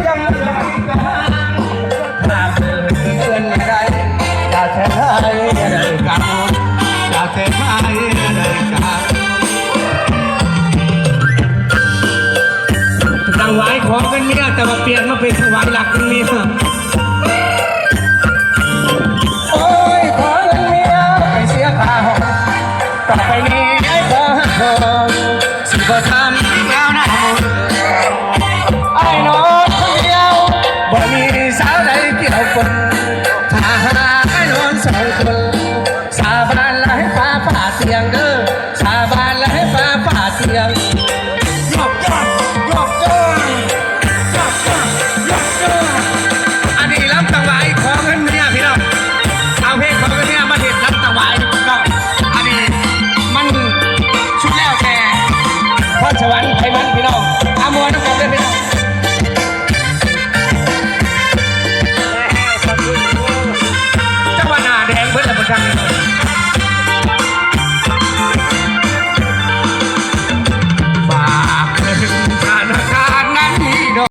ยังไม่ถ้าเพื่อนไม่ได้อยากแค่ได้ได้กันอยากแค่ได้ได้กันถวายของกันเมียแต่ว่าเปลี่ยนมาเป็นถวายหลักกันเมียโอ้ยขอเงินเมียไปเสียค่าห้องต่อไปนี้ไอ้ขอหักทองสิบทำแล้วนะไอ้น้องคนเดียวบ่มีสาวใดเกี่ยวคน